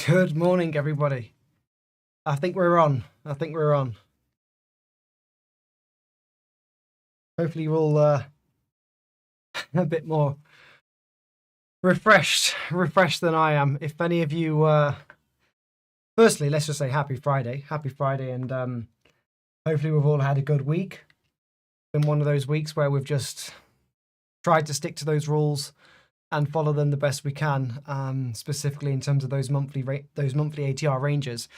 Good morning, everybody. I think we're on. Hopefully you're all a bit more refreshed than I am. If any of you, firstly, let's just say happy Friday, and hopefully we've all had a good week. Been one of those weeks where we've just tried to stick to those rules and follow them the best we can, specifically in terms of those monthly ATR ranges.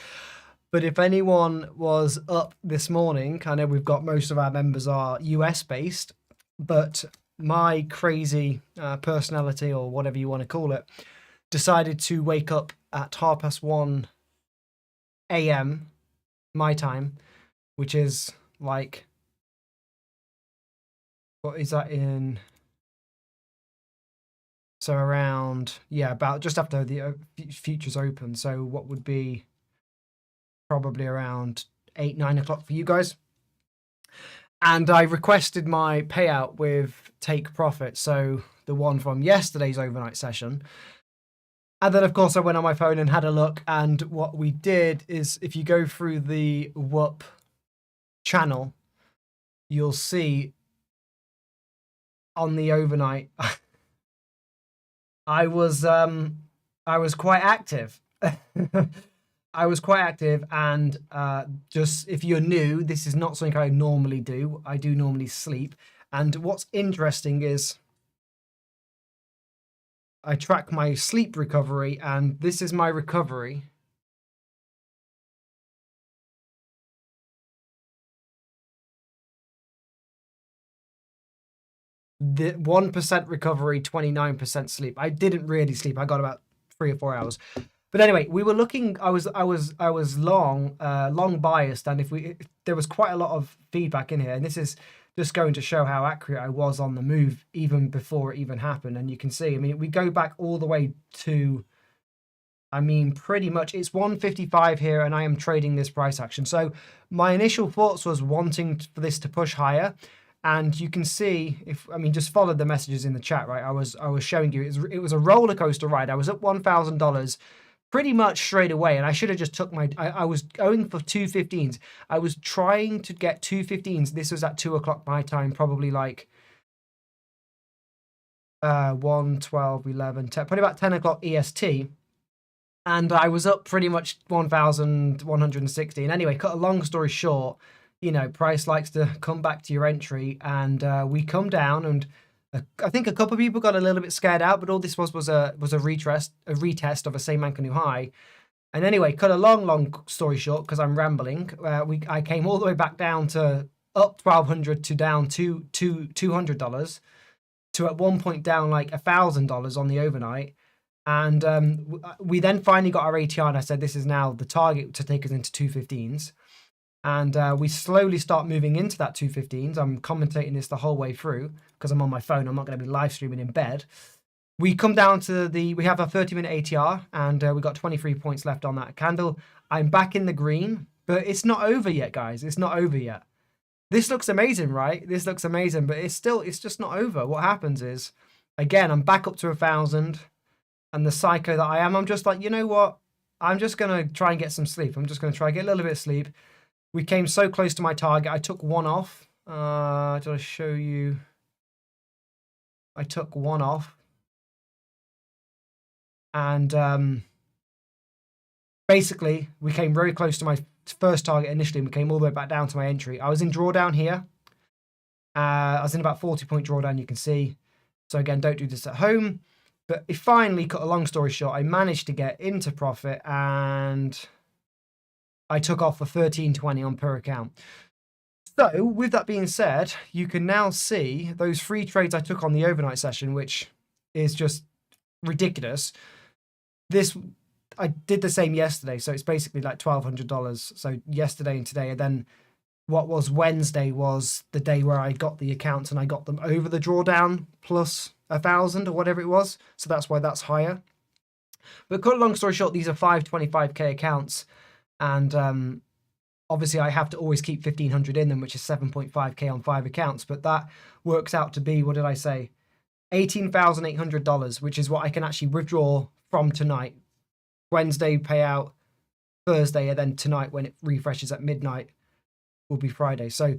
But if anyone was up this morning, I know we've got most of our members are US based, but my crazy personality, or whatever you want to call it, decided to wake up at 1:30 a.m. my time, which is like, what is that in? So around, about just after the futures open. So what would be probably around 8-9 o'clock for you guys. And I requested my payout with take profit, so the one from yesterday's overnight session. And then, of course, I went on my phone and had a look. And what we did is, if you go through the WUP channel, you'll see on the overnight, I was quite active. I was quite active, and just if you're new, this is not something I normally do. I do normally sleep. And what's interesting is I track my sleep recovery, and this is my recovery. The 1% recovery, 29% sleep. I didn't really sleep. I got about 3 or 4 hours. But anyway, we were looking. I was long biased, and there was quite a lot of feedback in here, and this is just going to show how accurate I was on the move even before it even happened. And you can see, I mean, we go back all the way to, I mean, pretty much it's 155 here, and I am trading this price action. So my initial thoughts was wanting for this to push higher. And you can see, just follow the messages in the chat, right? I was showing you it was a roller coaster ride. I was at $1,000 pretty much straight away, and I should have just took I was going for 215s. I was trying to get 215s. This was at 2 o'clock my time, probably like 1, 12, 11, 10, probably about 10 o'clock EST. And I was up pretty much 1,160. And anyway, cut a long story short, price likes to come back to your entry, and we come down, and I think a couple of people got a little bit scared out, but all this was a retest of a same man can do high. And anyway, cut a long story short, because I'm rambling, I came all the way back down to up 1,200 to down to $200 to at one point down like $1,000 on the overnight. And we then finally got our ATR, and I said this is now the target to take us into 215s. And we slowly start moving into that 215s. I'm commentating this the whole way through because I'm on my phone. I'm not going to be live streaming in bed. We come down to we have a 30-minute ATR, and we got 23 points left on that candle. I'm back in the green, but it's not over yet, guys. It's not over yet. This looks amazing, right? This looks amazing, but it's just not over. What happens is, again, I'm back up to 1,000, and the psycho that I am, I'm just like, you know what? I'm just going to try and get some sleep. I'm just going to try and get a little bit of sleep. We came so close to my target. I took one off. Did I show you? I took one off. And basically, we came very close to my first target initially, and we came all the way back down to my entry. I was in drawdown here. I was in about 40-point drawdown, you can see. So again, don't do this at home. But it finally, cut a long story short, I managed to get into profit, and I took off for 13.20 on per account. So with that being said, you can now see those 3 trades I took on the overnight session, which is just ridiculous. I did the same yesterday, so it's basically like $1,200. So yesterday and today, and then what was Wednesday was the day where I got the accounts, and I got them over the drawdown plus 1,000 or whatever it was. So that's why that's higher. But cut a long story short, these are 525k accounts. And obviously I have to always keep 1,500 in them, which is 7.5k on 5 accounts. But that works out to be, what did I say? $18,800, which is what I can actually withdraw from tonight. Wednesday payout, Thursday, and then tonight when it refreshes at midnight will be Friday. So,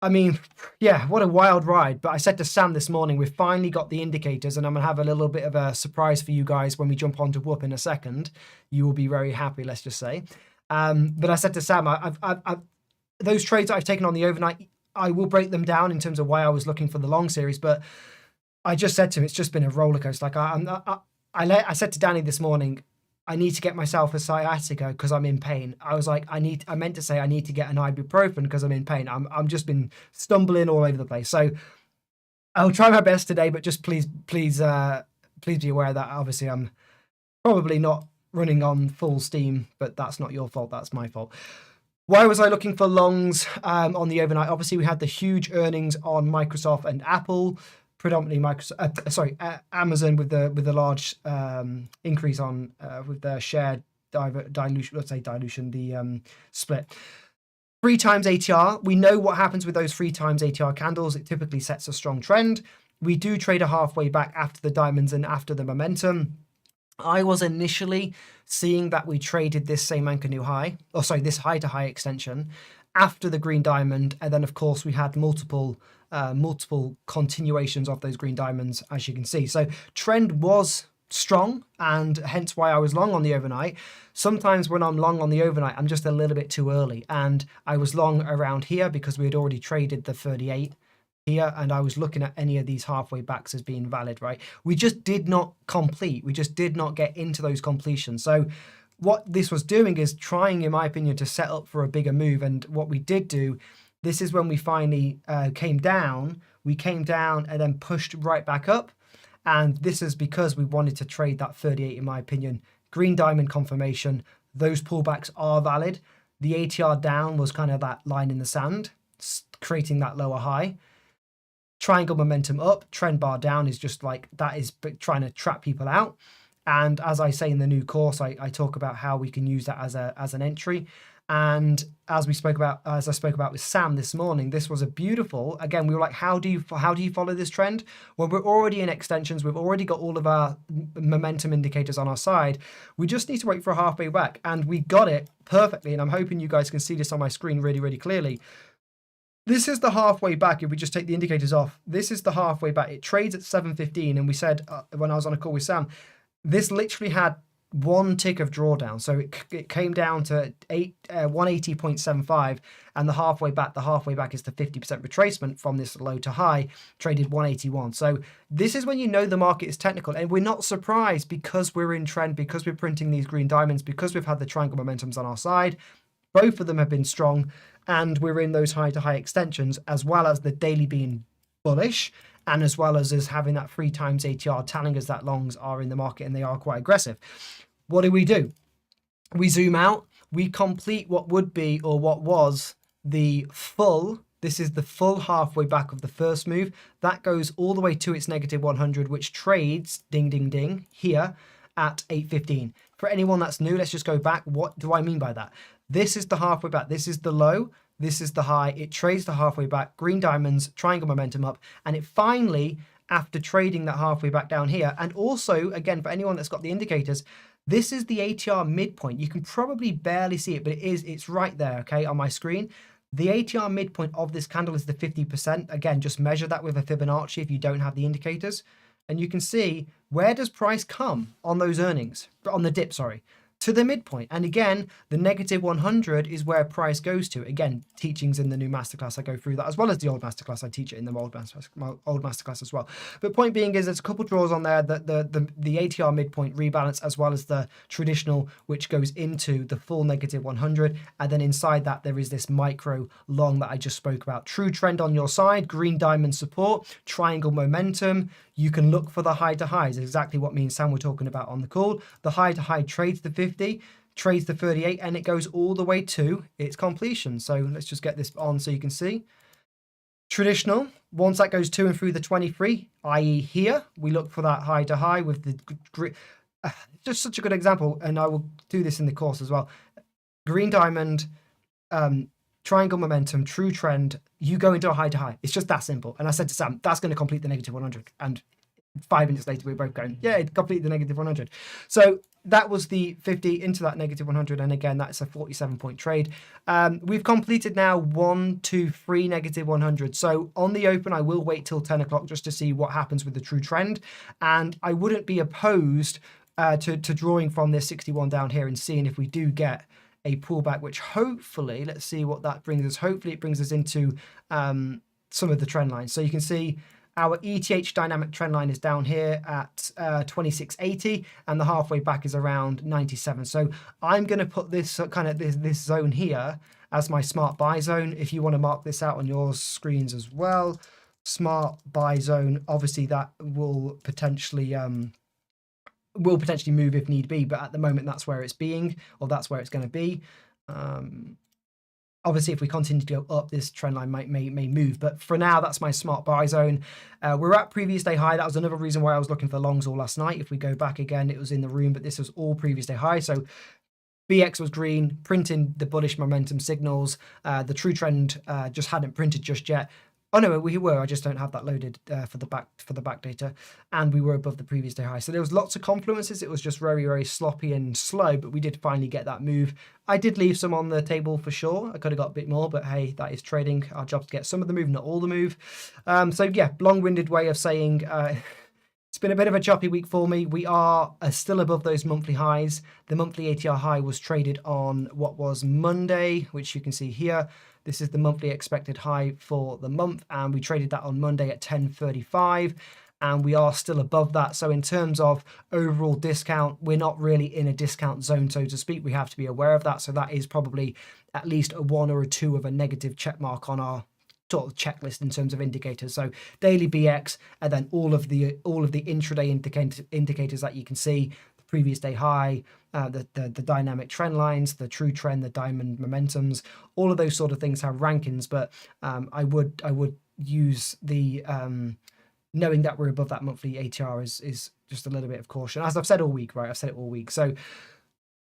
I mean, yeah, what a wild ride. But I said to Sam this morning, we've finally got the indicators, and I'm going to have a little bit of a surprise for you guys when we jump onto Whoop in a second. You will be very happy, let's just say. But I said to Sam, I've those trades that I've taken on the overnight, I will break them down in terms of why I was looking for the long series. But I just said to him, it's just been a roller coaster. Like I said to Danny this morning, I need to get myself a sciatica because I'm in pain. I was like, I meant to say I need to get an ibuprofen because I'm in pain. I'm just been stumbling all over the place. So I'll try my best today, but just please be aware that obviously I'm probably not running on full steam, but that's not your fault. That's my fault. Why was I looking for longs on the overnight? Obviously, we had the huge earnings on Microsoft and Apple. Predominantly Amazon with the large increase on with their share dilution. Let's say dilution, the split. 3 times ATR. We know what happens with those 3 times ATR candles. It typically sets a strong trend. We do trade a halfway back after the diamonds and after the momentum. I was initially seeing that we traded this same anchor new high, this high to high extension after the green diamond, and then of course we had multiple continuations of those green diamonds, as you can see. So trend was strong, and hence why I was long on the overnight. Sometimes when I'm long on the overnight, I'm just a little bit too early, and I was long around here because we had already traded the 38 here, and I was looking at any of these halfway backs as being valid, right? We just did not complete. We just did not get into those completions. So what this was doing is trying, in my opinion, to set up for a bigger move. And what we did do, this is when we finally came down. We came down and then pushed right back up. And this is because we wanted to trade that 38, in my opinion. Green diamond confirmation. Those pullbacks are valid. The ATR down was kind of that line in the sand, creating that lower high. Triangle momentum up, trend bar down is just like, that is trying to trap people out. And as I say in the new course, I talk about how we can use that as an entry. And as I spoke about with Sam this morning, this was a beautiful, again, we were like, how do you follow this trend? Well, we're already in extensions. We've already got all of our momentum indicators on our side. We just need to wait for a halfway back, and we got it perfectly. And I'm hoping you guys can see this on my screen really, really clearly. This is the halfway back. If we just take the indicators off, this is the halfway back. It trades at 7.15. And we said when I was on a call with Sam, this literally had one tick of drawdown. So it came down to 180.75, and the halfway back is the 50% retracement from this low to high, traded 181. So this is when you know the market is technical, and we're not surprised because we're in trend, because we're printing these green diamonds, because we've had the triangle momentums on our side. Both of them have been strong, and we're in those high to high extensions, as well as the daily being bullish, and as well as us having that 3 times ATR telling us that longs are in the market and they are quite aggressive. What do? We zoom out, we complete what would be, or what was, the full, this is the full halfway back of the first move. That goes all the way to its negative 100, which trades, ding, ding, ding, here at 8.15. For anyone that's new, let's just go back. What do I mean by that? This is the halfway back. This is the low. This is the high. It trades the halfway back, green diamonds, triangle momentum up, and it finally, after trading that halfway back down here, and also, again, for anyone that's got the indicators, this is the ATR midpoint. You can probably barely see it, but it's right there, okay, on my screen. The ATR midpoint of this candle is the 50%. Again, just measure that with a Fibonacci if you don't have the indicators. And you can see, where does price come on those earnings? On the dip, sorry. To the midpoint. And again, the negative 100 is where price goes to. Again, teachings in the new masterclass, I go through that, as well as the old masterclass. I teach it in the old masterclass as well. But point being is there's a couple draws on there, that the ATR midpoint rebalance, as well as the traditional, which goes into the full negative 100. And then inside that, there is this micro long that I just spoke about. True trend on your side, green diamond support, triangle momentum. You can look for the high to highs, exactly what me and Sam were talking about on the call. The high to high trades the 50, trades the 38, and it goes all the way to its completion. So let's just get this on so you can see. Traditional, once that goes to and through the 23, i.e. here, we look for that high to high with the, just such a good example, and I will do this in the course as well. Green diamond, triangle momentum, true trend, you go into a high to high. It's just that simple. And I said to Sam, that's going to complete the negative 100. And 5 minutes later, we were both going, yeah, it completed the negative 100. So that was the 50 into that negative 100. And again, that's a 47-point trade. We've completed now 1, 2, 3 negative 100. So on the open, I will wait till 10 o'clock just to see what happens with the true trend. And I wouldn't be opposed to drawing from this 61 down here and seeing if we do get a pullback, which hopefully, let's see what that brings us. Hopefully it brings us into some of the trend lines. So you can see our ETH dynamic trend line is down here at 2680, and the halfway back is around 97. So I'm going to put this kind of this zone here as my smart buy zone. If you want to mark this out on your screens as well, smart buy zone. Obviously, that will potentially move if need be, but at the moment that's where it's being, or that's where it's going to be. Obviously, if we continue to go up, this trend line may move. But for now, that's my smart buy zone. We're at previous day high. That was another reason why I was looking for longs all last night. If we go back again, it was in the room, but this was all previous day high. So BX was green, printing the bullish momentum signals. The true trend just hadn't printed just yet. Oh no, we were. I just don't have that loaded for the back data, and we were above the previous day high. So there was lots of confluences. It was just very, very sloppy and slow, but we did finally get that move. I did leave some on the table for sure. I could have got a bit more, but hey, that is trading. Our job's to get some of the move, not all the move. So yeah, long-winded way of saying it's been a bit of a choppy week for me. We are still above those monthly highs. The monthly ATR high was traded on what was Monday, which you can see here. This is the monthly expected high for the month, and we traded that on Monday at 10.35, and we are still above that. So in terms of overall discount, we're not really in a discount zone, so to speak. We have to be aware of that. So that is probably at least a 1 or a 2 of a negative check mark on our sort of checklist in terms of indicators. So daily BX, and then all of the intraday indicators that you can see. Previous day high, the dynamic trend lines, the true trend, the diamond momentums, all of those sort of things have rankings, but I would use the knowing that we're above that monthly ATR is just a little bit of caution, as I've said all week, right? I've said it all week. So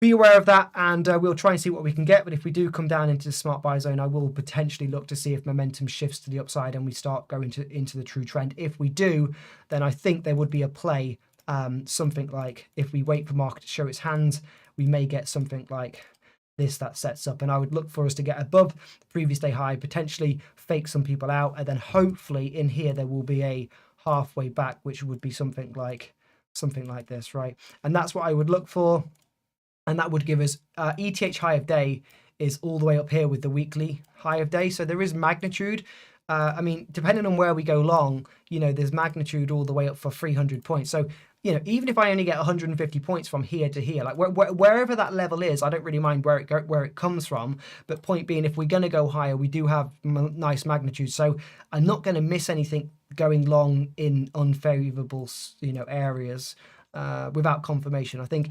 be aware of that, and we'll try and see what we can get. But if we do come down into the smart buy zone, I will potentially look to see if momentum shifts to the upside and we start going into the true trend. If we do, then I think there would be a play. Something like, if we wait for market to show its hands, we may get something like this that sets up, and I would look for us to get above the previous day high, potentially fake some people out, and then hopefully in here there will be a halfway back, which would be something like this, right? And that's what I would look for, and that would give us ETH high of day is all the way up here with the weekly high of day. So there is magnitude. I mean, depending on where we go long, you know, there's magnitude all the way up for 300 points. So, you know, even if I only get 150 points from here to here, like wherever that level is, I don't really mind where it comes from. But point being, if we're going to go higher, we do have nice magnitude. So I'm not going to miss anything going long in unfavorable, you know, areas without confirmation. I think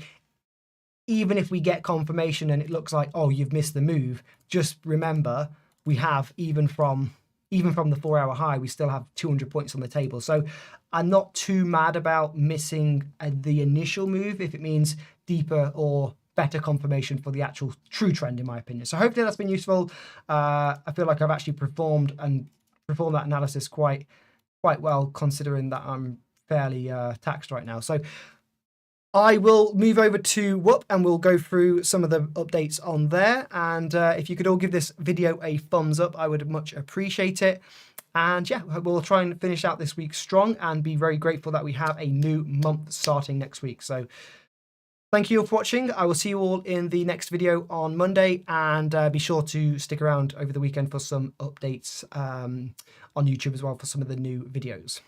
even if we get confirmation and it looks like, oh, you've missed the move, just remember we have even from the 4-hour high, we still have 200 points on the table. So I'm not too mad about missing the initial move if it means deeper or better confirmation for the actual true trend, in my opinion. So hopefully that's been useful. I feel like I've actually performed that analysis quite well, considering that I'm fairly taxed right now. So I will move over to Whoop and we'll go through some of the updates on there. And if you could all give this video a thumbs up, I would much appreciate it. And yeah, we'll try and finish out this week strong and be very grateful that we have a new month starting next week. So thank you all for watching. I will see you all in the next video on Monday, and be sure to stick around over the weekend for some updates on YouTube as well for some of the new videos.